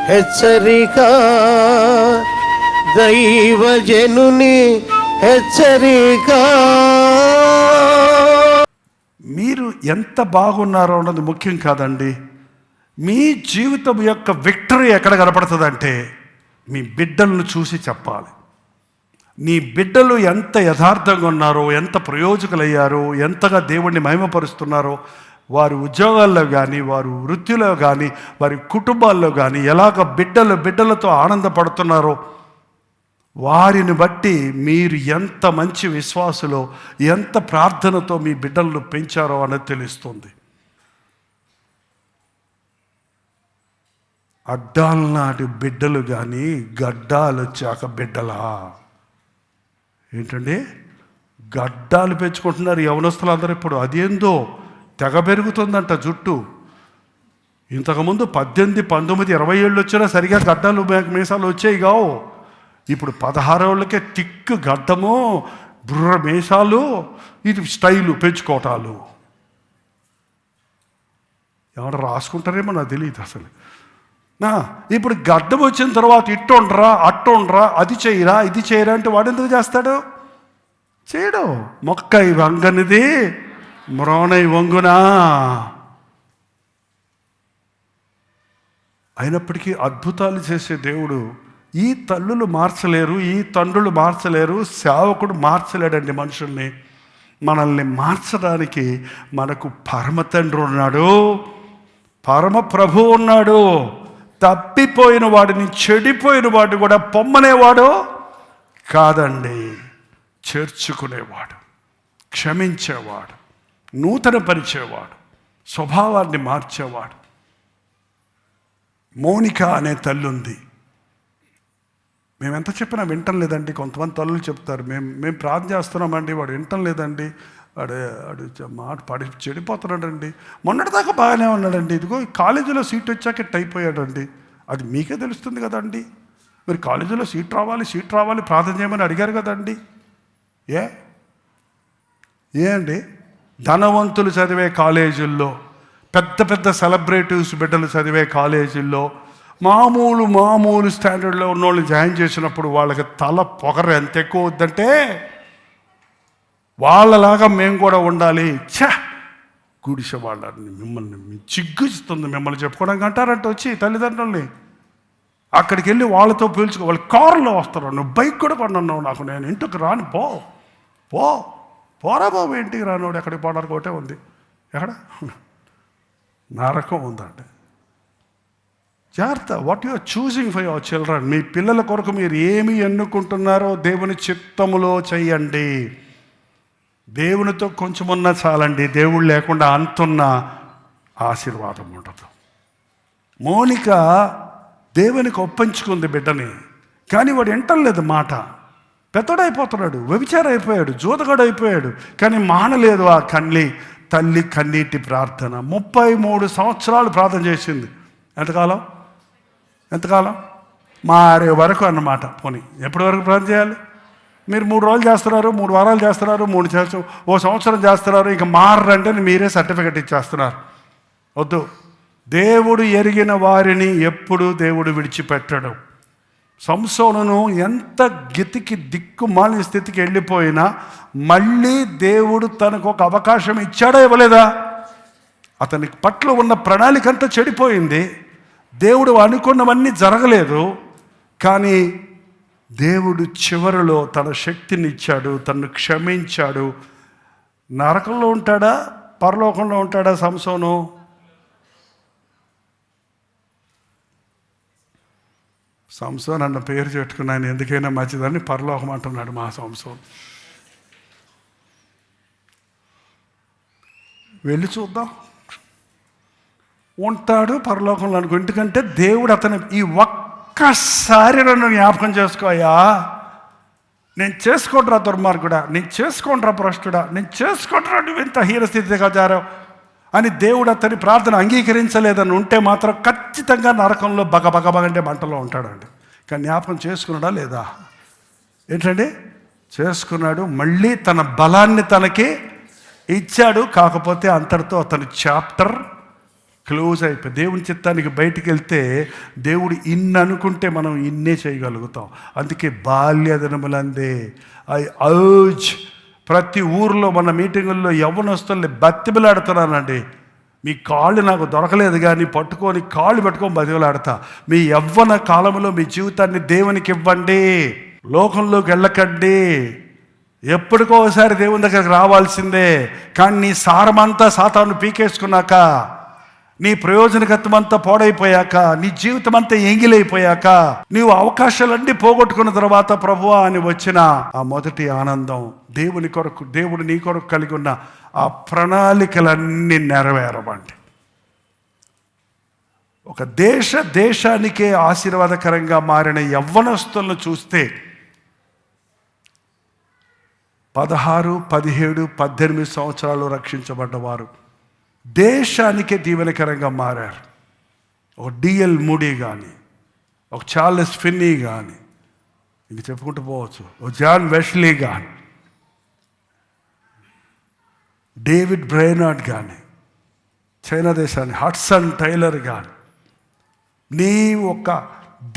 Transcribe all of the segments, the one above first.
హెచ్చరిక, దైవజనుని హెచ్చరిక. మీరు ఎంత బాగున్నారో అన్నది ముఖ్యం కాదండి. మీ జీవితం యొక్క విక్టరీ ఎక్కడ కనపడుతుందంటే మీ బిడ్డలను చూసి చెప్పాలి. నీ బిడ్డలు ఎంత యథార్థంగా ఉన్నారో, ఎంత ప్రయోజకులయ్యారో, ఎంతగా దేవుణ్ణి మహిమపరుస్తున్నారో, వారి ఉద్యోగాల్లో కానీ, వారి వృత్తిలో కానీ, వారి కుటుంబాల్లో కానీ ఎలాగ బిడ్డలతో ఆనందపడుతున్నారో వారిని బట్టి మీరు ఎంత మంచి విశ్వాసులో, ఎంత ప్రార్థనతో మీ బిడ్డలను పెంచారో అనేది తెలుస్తుంది. అడ్డాల నాటి బిడ్డలు కానీ గడ్డాలు వచ్చాక బిడ్డలా ఏంటండి? గడ్డాలు పెంచుకుంటున్నారు యవనస్తులు అందరూ. ఇప్పుడు అదేందో తెగ పెరుగుతుందంట జుట్టు. ఇంతకుముందు 18, 19, 20 ఏళ్ళు వచ్చినా సరిగా గడ్డాలు మీసాలు వచ్చాయి కావు. ఇప్పుడు 16 ఏళ్ళకే తిక్కు గడ్డము, బుర్ర మీసాలు, ఇది స్టైలు పెంచుకోవటాలు. ఏమన్నా రాసుకుంటారేమో నాకు తెలియదు అసలు. ఇప్పుడు గడ్డం వచ్చిన తర్వాత ఇట్టుండ్రా, అట్టుండ్రా, అది చేయరా, ఇది చేయరా అంటే వాడు ఎందుకు చేస్తాడు? చేయడు. మొక్క వంగనిది మ్రోనై వంగునా. అయినప్పటికీ అద్భుతాలు చేసే దేవుడు ఈ తల్లులు మార్చలేరు, ఈ తండ్రులు మార్చలేరు, సేవకుడు మార్చలేడండి మనుషుల్ని. మనల్ని మార్చడానికి మనకు పరమ తండ్రి ఉన్నాడు, పరమ ప్రభు ఉన్నాడు. తప్పిపోయిన వాడిని, చెడిపోయిన వాడిని కూడా పొమ్మనేవాడు కాదండి, చేర్చుకునేవాడు, క్షమించేవాడు, నూతన పరిచేవాడు, స్వభావాన్ని మార్చేవాడు. మోనిక అనే తల్లి ఉంది. మేము ఎంత చెప్పినా వింటం లేదండి. కొంతమంది తల్లులు చెప్తారు, మేము ప్రార్థన చేస్తున్నామండి, వాడు వింటం లేదండి, వాడు మాట పడి చెడిపోతున్నాడండి, మొన్నటిదాకా బాగానే ఉన్నాడండి, ఇదిగో కాలేజీలో సీట్ వచ్చాక అయిపోయాడండి. అది మీకే తెలుస్తుంది కదండి. మీరు కాలేజీలో సీట్ రావాలి ప్రార్థన చేయమని అడిగారు కదండి. ఏ అండి, ధనవంతులు చదివే కాలేజీల్లో, పెద్ద పెద్ద సెలబ్రిటీస్ బిడ్డలు చదివే కాలేజీల్లో మామూలు స్టాండర్డ్లో ఉన్న వాళ్ళు జాయిన్ చేసినప్పుడు వాళ్ళకి తల పొగర ఎంత ఎక్కువ వద్దంటే వాళ్ళలాగా మేము కూడా ఉండాలి. గుడిసె వాళ్ళని మిమ్మల్ని చిగ్గుస్తుంది మిమ్మల్ని చెప్పుకోవడానికి అంటారంట వచ్చి తల్లిదండ్రుల్ని. అక్కడికి వెళ్ళి వాళ్ళతో పీల్చుకో, వాళ్ళు కారులో వస్తారు, నువ్వు బైక్ కూడా కొన్నావు, నాకు నేను ఇంటికి రాను, పోరా బాబు, ఇంటికి రానోడు ఎక్కడికి పోవడానికి ఒకటే ఉంది, ఎక్కడ నరకం ఉందండి. జాగ్రత్త. What you are choosing for your children. మీ పిల్లల కొరకు మీరు ఏమి ఎన్నుకుంటున్నారో దేవుని చిత్తములో చెయ్యండి. దేవునితో కొంచెం ఉన్నా చాలండి, దేవుడు లేకుండా అంతున్న ఆశీర్వాదం ఉండదు. మోనిక దేవునికి ఒప్పించుకుంది బిడ్డని, కానీ వాడు వింటలేదు మాట. పెద్దడైపోతున్నాడు, వ్యభిచారం అయిపోయాడు, జూదగాడు అయిపోయాడు, కానీ మానలేదు ఆ తల్లి కన్నీటి ప్రార్థన. 33 సంవత్సరాలు ప్రార్థన చేసింది. ఎంతకాలం? మారే వరకు అన్నమాట. పోనీ ఎప్పటి వరకు ప్రార్థన చేయాలి? మీరు 3 రోజులు చేస్తున్నారు, 3 వారాలు చేస్తున్నారు, 1 సంవత్సరం చేస్తున్నారు, ఇక మారంటే మీరే సర్టిఫికెట్ ఇచ్చేస్తున్నారు. వద్దు. దేవుడు ఎరిగిన వారిని ఎప్పుడు దేవుడు విడిచిపెట్టడు. సంసోనును ఎంత దిక్కుమాలిన స్థితికి వెళ్ళిపోయినా మళ్ళీ దేవుడు తనకు ఒక అవకాశం ఇచ్చాడా, ఇవ్వలేదా? అతని పట్ల ఉన్న ప్రణాళిక అంతా చెడిపోయింది. దేవుడు అనుకున్నవన్నీ జరగలేదు. కానీ దేవుడు చివరిలో తన శక్తిని ఇచ్చాడు, తనను క్షమించాడు. నరకంలో ఉంటాడా, పరలోకంలో ఉంటాడా సంసోను? సంసోన్ అన్న పేరు చెట్టుకుని ఆయన ఎందుకైనా మంచిదని పరలోకం అంటున్నాడు మా సంసోన్. వెళ్ళి చూద్దాం, ఉంటాడు పరలోకంలో అనుకో. ఎందుకంటే దేవుడు అతని ఈ ఒక్కసారి నన్ను జ్ఞాపకం చేసుకోయా, నేను చేసుకోండిరా దుర్మార్గుడా, నేను చేసుకోండిరా భ్రష్టుడా, నేను చేసుకోండిరా నువ్వు ఇంత హీనస్థితిగా జారావు అని దేవుడు అతని ప్రార్థన అంగీకరించలేదని ఉంటే మాత్రం ఖచ్చితంగా నరకంలో బగబగబగంటే మంటలో ఉంటాడండి. కానీ జ్ఞాపకం చేసుకున్నాడా లేదా? ఏంటండి, చేసుకున్నాడు. మళ్ళీ తన బలాన్ని తనకి ఇచ్చాడు. కాకపోతే అంతటితో అతని చాప్టర్ క్లోజ్ అయిపోయి దేవుని చిత్తానికి బయటికి వెళ్తే దేవుడు ఇన్ని అనుకుంటే మనం ఇన్నే చేయగలుగుతాం. అందుకే బాల్య దినములందే ఐ అర్జ్, ప్రతి ఊర్లో మన మీటింగుల్లో యవ్వనస్తుల్ని బతిమలాడుతున్నానండి. మీ కాళ్ళు నాకు దొరకలేదు కానీ పట్టుకొని కాళ్ళు పెట్టుకొని బతిమలాడతా. మీ యవ్వన కాలంలో మీ జీవితాన్ని దేవునికి ఇవ్వండి, లోకంలోకి వెళ్ళకండి. ఎప్పటికోసారి దేవుని దగ్గరకు రావాల్సిందే. కానీ నీ సారమంతా సాతాను పీకేసుకున్నాక, నీ ప్రయోజనకత్వం అంతా పాడైపోయాక, నీ జీవితం అంతా ఎంగిలైపోయాక, నీవు అవకాశాలన్నీ పోగొట్టుకున్న తర్వాత ప్రభువా అని వచ్చిన ఆ మొదటి ఆనందం, దేవుని కొరకు, దేవుడు నీ కొరకు కలిగి ఉన్న ఆ ప్రణాళికలన్నీ నెరవేరవండి. ఒక దేశానికే ఆశీర్వాదకరంగా మారిన యవ్వనస్తులను చూస్తే 16, 17, 18 సంవత్సరాలు రక్షించబడ్డవారు దేశానికే దీవెనకరంగా మారారు. ఒక డిఎల్ మూడీ కానీ, ఒక చార్లెస్ ఫిన్నీ కానీ, ఇంక చెప్పుకుంటూ పోవచ్చు, ఒక జాన్ వెస్లీ కానీ, డేవిడ్ బ్రైనార్డ్ కానీ, చైనా దేశాన్ని హడ్సన్ టైలర్ కానీ, నీ ఒక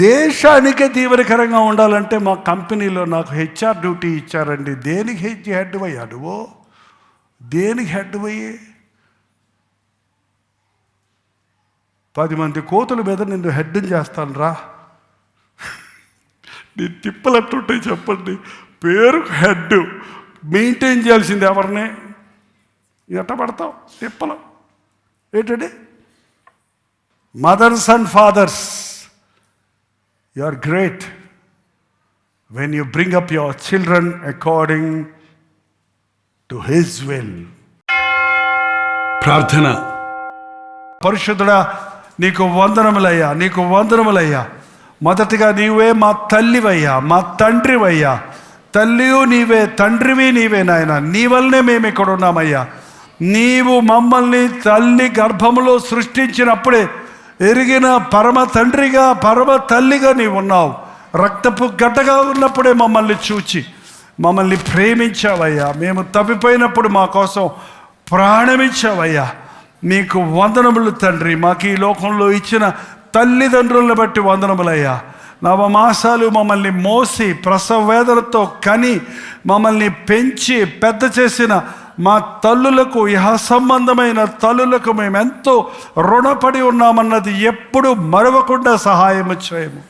దేశానికే దీవెనకరంగా ఉండాలంటే మా కంపెనీలో నాకు హెచ్ఆర్ డ్యూటీ ఇచ్చారండి. దేనికి హెడ్ అయ్యా నువ్వు? దేనికి హెడ్ అయ్యి 10 మంది కోతుల మీద నిన్ను హెడ్ని చేస్తాను రా. నీ తిప్పలట్టుంటాయి చెప్పండి. పేరు హెడ్ మెయింటైన్ చేయాల్సింది ఎవరిని? ఎట్ట పడతావు తిప్పలు ఏంటండి? Mothers and fathers, you are great when you bring up your children according to his will. ప్రార్థన. పరిశుద్ధుడా, నీకు వందనములయ్యా, నీకు వందనములయ్యా. మొదటిగా నీవే మా తల్లివయ్యా, మా తండ్రివయ్యా. తల్లియు నీవే, తండ్రివి నీవే నాయన. నీ వల్లనే మేము ఇక్కడ ఉన్నామయ్యా. నీవు మమ్మల్ని తల్లి గర్భములో సృష్టించినప్పుడే ఎరిగిన పరమ తండ్రిగా, పరమ తల్లిగా నీవు ఉన్నావు. రక్తపు గడ్డగా ఉన్నప్పుడే మమ్మల్ని చూచి మమ్మల్ని ప్రేమించావయ్యా. మేము తప్పిపోయినప్పుడు మా కోసం ప్రాణమిచ్చావయ్యా. నీకు వందనములు తండ్రి. మాకు ఈ లోకంలో ఇచ్చిన తల్లిదండ్రులను బట్టి వందనములయ్యా. నవమాసాలు మమ్మల్ని మోసి ప్రసవ వేదనతో కని మమ్మల్ని పెంచి పెద్ద చేసిన మా తల్లులకు, ఇహ సంబంధమైన తల్లులకు మేమెంతో రుణపడి ఉన్నామన్నది ఎప్పుడు మరవకుండా సహాయం చేయము.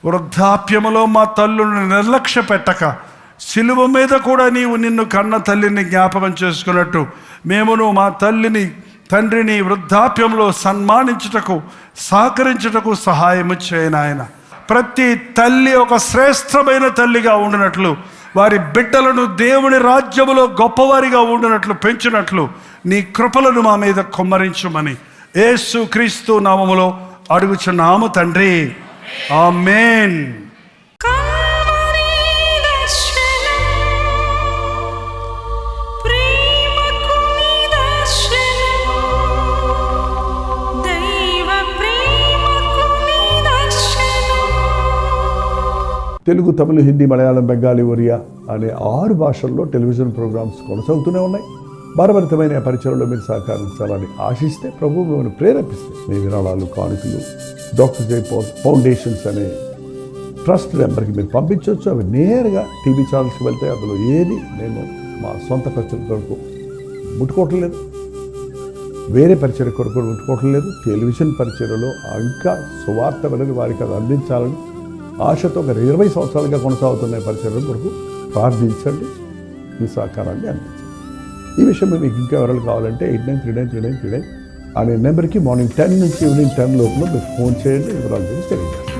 వృద్ధాప్యములో మా తల్లుని నిర్లక్ష్య పెట్టక, సిలువ మీద కూడా నీవు నిన్ను కన్న తల్లిని జ్ఞాపకం చేసుకున్నట్టు మేమును మా తల్లిని, తండ్రిని వృద్ధాప్యంలో సన్మానించుటకు, సహకరించుటకు సహాయము చేయనాయన. ప్రతి తల్లి ఒక శ్రేష్టమైన తల్లిగా ఉండినట్లు, వారి బిడ్డలను దేవుని రాజ్యములో గొప్పవారిగా ఉండినట్లు, పెంచినట్లు నీ కృపలను మా మీద కుమ్మరించుమని యేసు క్రీస్తు నామములో అడుగుచున్నాము తండ్రి. ఆమేన్. తెలుగు, తమిళ, హిందీ, మలయాళం, బెంగాలీ, ఒరియా అనే 6 భాషల్లో టెలివిజన్ ప్రోగ్రామ్స్ కొనసాగుతూనే ఉన్నాయి. భారభరితమైన పరిచయంలో మీరు సహకరించాలని ఆశిస్తే, ప్రభువు మిమ్మల్ని ప్రేరేపిస్తే మీ విరాళాలు, కానుకలు డాక్టర్ జై ఫౌండేషన్స్ అనే ట్రస్ట్ నెంబర్కి మీరు పంపించవచ్చు. అవి నేరుగా టీవీ ఛానల్స్కి వెళ్తాయి. అందులో ఏది మేము మా సొంత ఖర్చుల కొరకు ముట్టుకోవటం లేదు, వేరే పరిచయ కొరకు ముట్టుకోవటం లేదు. టెలివిజన్ పరిచయలో ఇంకా సువార్త వినని వారికి అది అందించాలని ఆశతో ఒక 20 సంవత్సరాలుగా కొనసాగుతున్న పరిచయం కొరకు ప్రార్థించండి, మీ సహకారాన్ని అందించండి. ఈ విషయం మీకు ఇంకా వివరాలు కావాలంటే 89393939 అనే నెంబర్కి మార్నింగ్ 10 నుంచి ఈవినింగ్ 10 లోపల మీరు ఫోన్ చేయండి. వివరాలు గురించి తెలియజేయండి.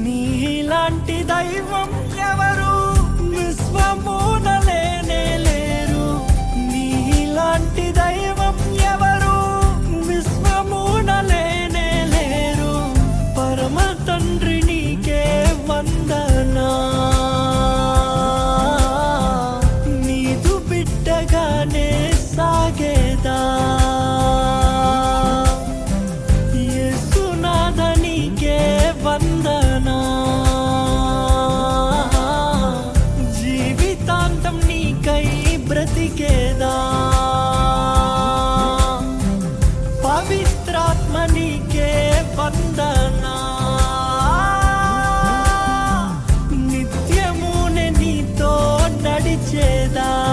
నీలాంటి దైవం ఎవరు విశ్వమున లేనే లేరు. నీలాంటి దైవం ఎవరు విశ్వమున లేనే లేరు. పరమ తండ్రి లేదా